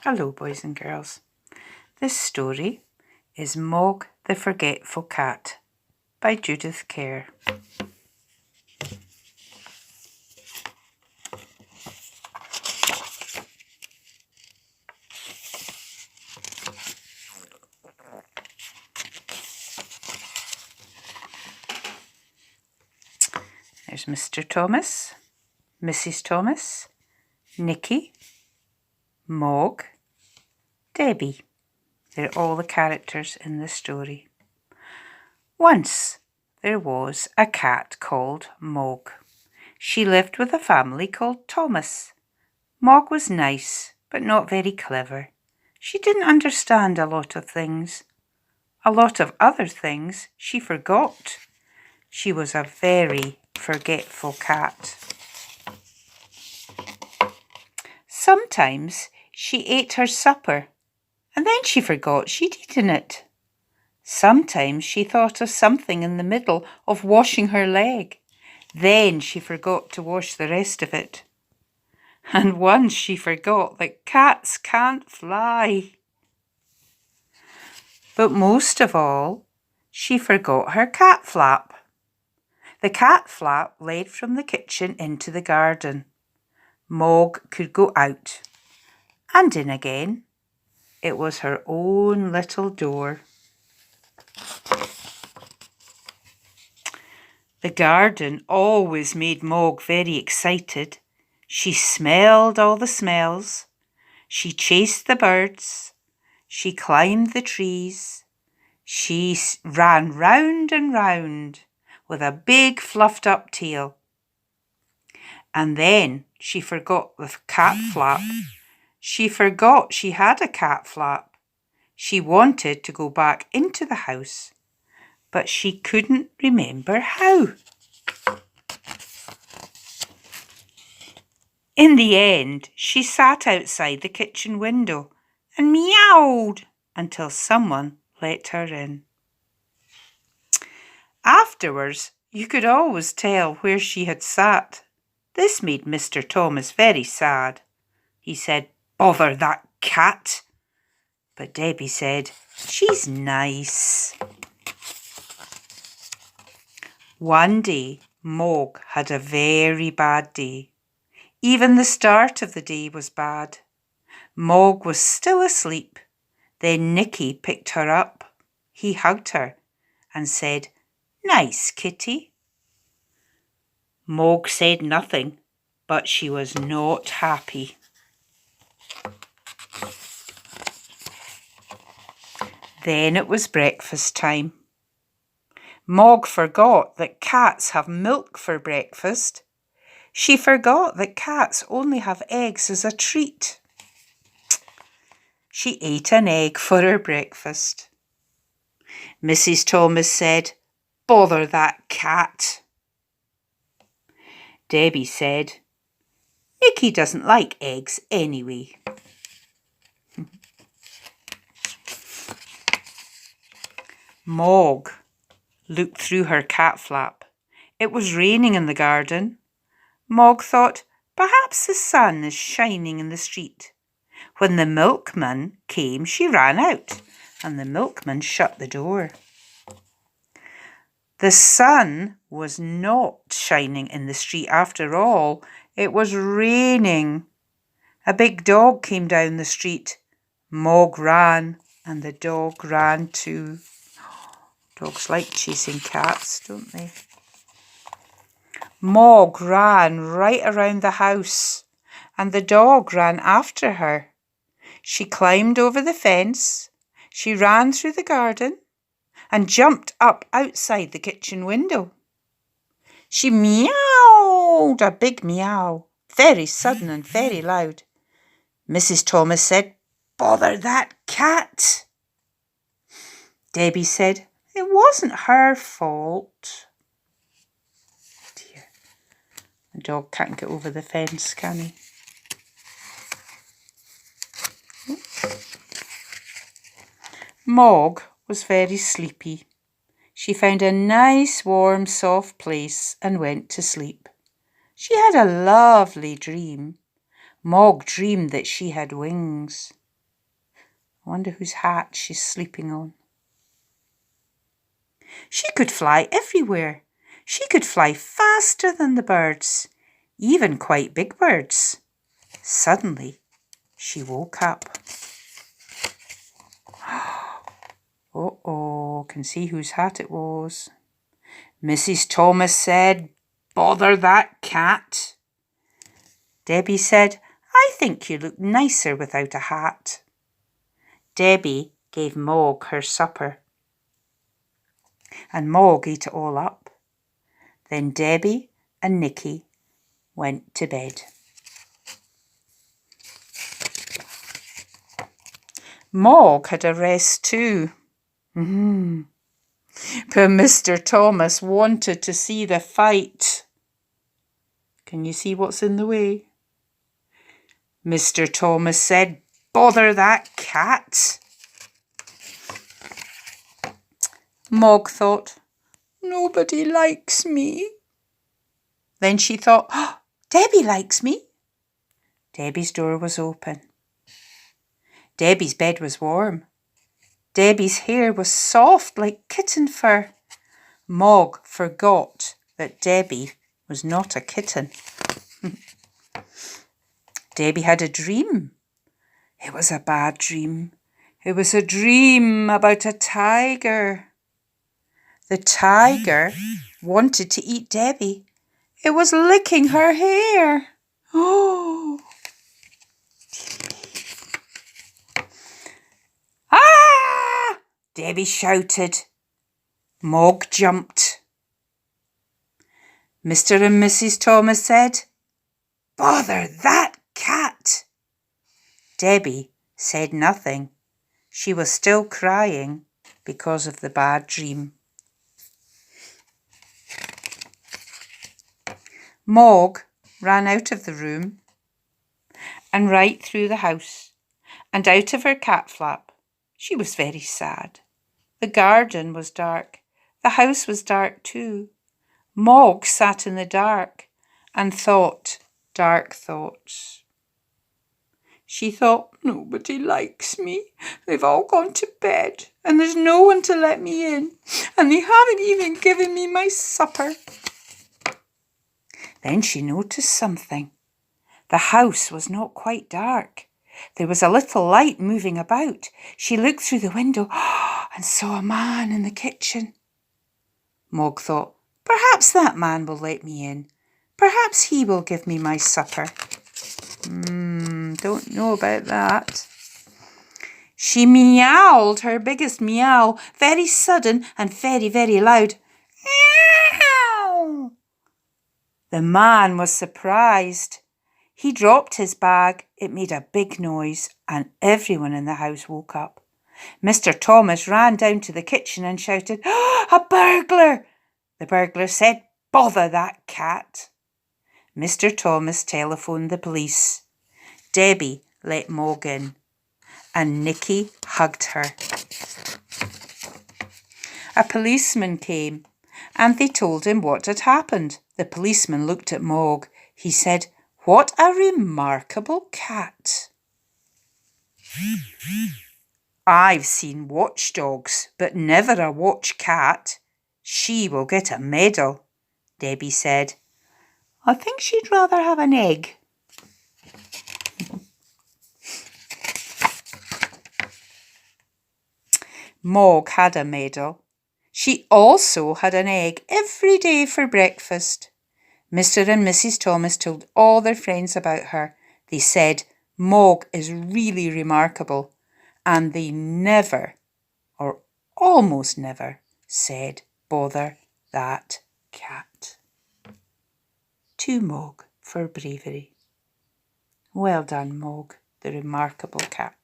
Hello, boys and girls. This story is Mog the Forgetful Cat by Judith Kerr. There's Mr. Thomas, Mrs. Thomas, Nicky, Mog, Debbie. They're all the characters in the story. Once there was a cat called Mog. She lived with a family called Thomas. Mog was nice, but not very clever. She didn't understand a lot of things. A lot of other things she forgot. She was a very forgetful cat. Sometimes she ate her supper, and then she forgot she'd eaten it. Sometimes she thought of something in the middle of washing her leg. Then she forgot to wash the rest of it. And once she forgot that cats can't fly. But most of all, she forgot her cat flap. The cat flap led from the kitchen into the garden. Mog could go out and in again. It was her own little door. The garden always made Mog very excited. She smelled all the smells. She chased the birds. She climbed the trees. She ran round and round with a big fluffed up tail. And then she forgot the cat flap. She forgot she had a cat flap. She wanted to go back into the house, but she couldn't remember how. In the end, she sat outside the kitchen window and meowed until someone let her in. Afterwards, you could always tell where she had sat. This made Mr. Thomas very sad. He said, "Bother that cat." But Debbie said, "She's nice." One day, Mog had a very bad day. Even the start of the day was bad. Mog was still asleep. Then Nicky picked her up. He hugged her and said, "Nice kitty." Mog said nothing, but she was not happy. Then it was breakfast time. Mog forgot that cats have milk for breakfast. She forgot that cats only have eggs as a treat. She ate an egg for her breakfast. Mrs. Thomas said, "Bother that cat." Debbie said, "Nicky doesn't like eggs anyway." Mog looked through her cat flap. It was raining in the garden. Mog thought, perhaps the sun is shining in the street. When the milkman came, she ran out, and the milkman shut the door. The sun was not shining in the street after all. It was raining. A big dog came down the street. Mog ran, and the dog ran too. Dogs like chasing cats, don't they? Mog ran right around the house, and the dog ran after her. She climbed over the fence. She ran through the garden and jumped up outside the kitchen window. She meowed a big meow, very sudden and very loud. Mrs. Thomas said, "Bother that cat." Debbie said, "It wasn't her fault." Dear, the dog can't get over the fence, can he? Mog was very sleepy. She found a nice, warm, soft place and went to sleep. She had a lovely dream. Mog dreamed that she had wings. I wonder whose hat she's sleeping on. She could fly everywhere. She could fly faster than the birds, even quite big birds. Suddenly, she woke up. Uh-oh, can see whose hat it was. Mrs. Thomas said, "Bother that cat." Debbie said, "I think you look nicer without a hat." Debbie gave Mog her supper, and Mog ate it all up. Then Debbie and Nicky went to bed. Mog had a rest too. But Mr. Thomas wanted to see the fight. Can you see what's in the way? Mr. Thomas said, "Bother that cat." Mog thought, "Nobody likes me." Then she thought, "Oh, Debbie likes me." Debbie's door was open. Debbie's bed was warm. Debbie's hair was soft like kitten fur. Mog forgot that Debbie was not a kitten. Debbie had a dream. It was a bad dream. It was a dream about a tiger. The tiger wanted to eat Debbie. It was licking her hair. Oh! Ah! Debbie shouted. Mog jumped. Mr. and Mrs. Thomas said, "Bother that cat." Debbie said nothing. She was still crying because of the bad dream. Mog ran out of the room and right through the house and out of her cat flap. She was very sad. The garden was dark. The house was dark too. Mog sat in the dark and thought dark thoughts. She thought, "Nobody likes me. They've all gone to bed and there's no one to let me in, and they haven't even given me my supper." Then she noticed something. The house was not quite dark. There was a little light moving about. She looked through the window and saw a man in the kitchen. Mog thought, "Perhaps that man will let me in. Perhaps he will give me my supper." Don't know about that. She meowed her biggest meow, very sudden and very, very loud. Meow! The man was surprised. He dropped his bag. It made a big noise, and everyone in the house woke up. Mr. Thomas ran down to the kitchen and shouted, "Oh, a burglar!" The burglar said, "Bother that cat." Mr. Thomas telephoned the police. Debbie let Mog in, and Nicky hugged her. A policeman came, and they told him what had happened. The policeman looked at Mog. He said, "What a remarkable cat." "I've seen watchdogs, but never a watch cat. She will get a medal," Debbie said. "I think she'd rather have an egg." Mog had a medal. She also had an egg every day for breakfast. Mr. and Mrs. Thomas told all their friends about her. They said, "Mog is really remarkable," and they never, or almost never, said, "Bother that cat." To Mog for bravery. Well done, Mog, the remarkable cat.